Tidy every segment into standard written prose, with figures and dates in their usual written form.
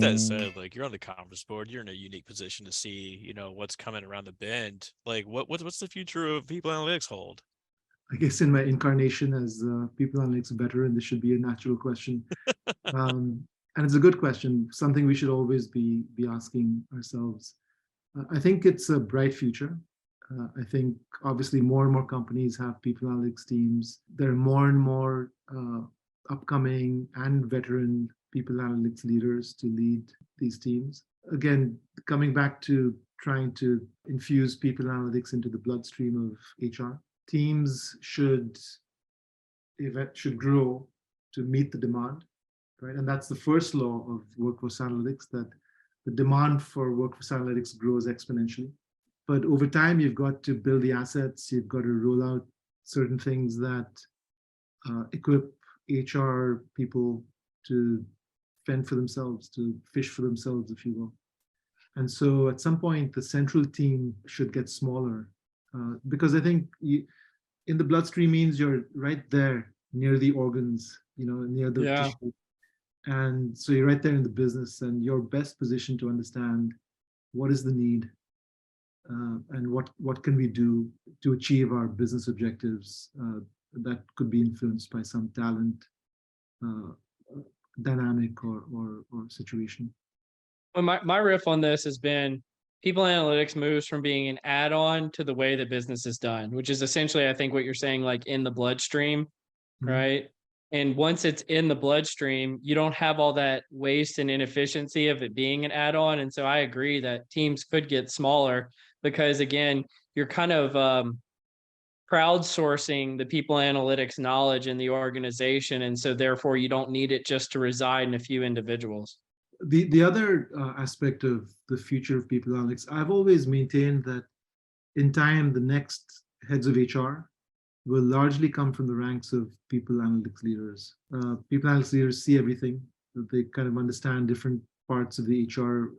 that said, like you're on the conference board, you're in a unique position to see, what's coming around the bend. Like what's the future of people analytics hold? I guess in my incarnation as people analytics veteran, this should be a natural question. And it's a good question, something we should always be asking ourselves. I think it's a bright future. I think obviously more and more companies have people analytics teams. There are more and more upcoming and veteran people analytics leaders to lead these teams. Again, coming back to trying to infuse people analytics into the bloodstream of HR, teams should grow to meet the demand, right? And that's the first law of workforce analytics, that the demand for workforce analytics grows exponentially. But over time, you've got to build the assets, you've got to roll out certain things that equip HR people to fend for themselves, to fish for themselves, if you will. And so at some point, the central team should get smaller, because I think in the bloodstream means you're right there near the organs, near the tissue. And so you're right there in the business, and you're best positioned to understand what is the need, and what can we do to achieve our business objectives that could be influenced by some talent dynamic or situation. Well, my riff on this has been people analytics moves from being an add-on to the way that business is done, which is essentially, I think, what you're saying, like in the bloodstream, right? And once it's in the bloodstream, you don't have all that waste and inefficiency of it being an add-on. And so I agree that teams could get smaller because, again, you're kind of crowdsourcing the people analytics knowledge in the organization. And so therefore, you don't need it just to reside in a few individuals. The other aspect of the future of people analytics, I've always maintained that in time, the next heads of HR will largely come from the ranks of people analytics leaders. People analytics leaders see everything. They kind of understand different parts of the HR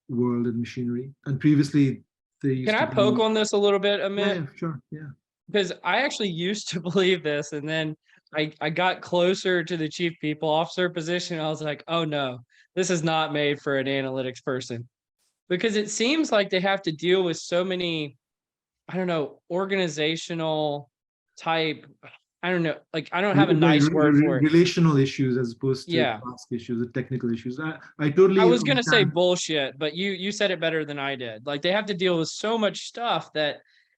world and machinery. And previously, they used Can I poke on this a little bit, Amit? Yeah, sure, yeah. Because I actually used to believe this, and then I got closer to the chief people officer position. I was like, oh no, this is not made for an analytics person, because it seems like they have to deal with so many, I don't know, organizational type. I don't know, like I don't have a nice word for it. Relational issues as opposed to task issues or technical issues. I totally. I was gonna say bullshit, but you said it better than I did. Like they have to deal with so much stuff that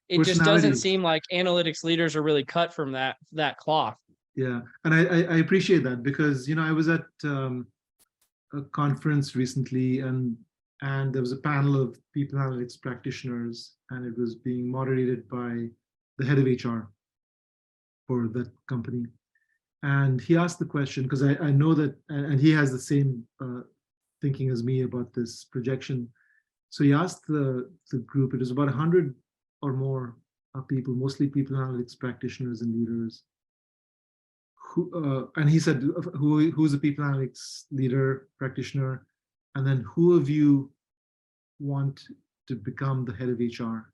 it just doesn't seem like analytics leaders are really cut from that cloth. Yeah, and I appreciate that, because I was at a conference recently, and there was a panel of people analytics practitioners, and it was being moderated by the head of HR for that company. And he asked the question, because I know that, and he has the same thinking as me about this projection. So he asked the group, it was about 100 or more people, mostly people analytics practitioners and leaders. And he said, who's a people analytics leader, practitioner? And then who of you want to become the head of HR?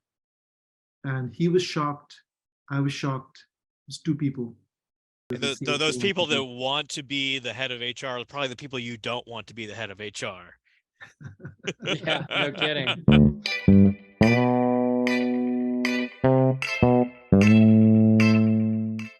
And he was shocked. I was shocked. It was two people. And those people that want to be the head of HR are probably the people you don't want to be the head of HR. Yeah, no kidding.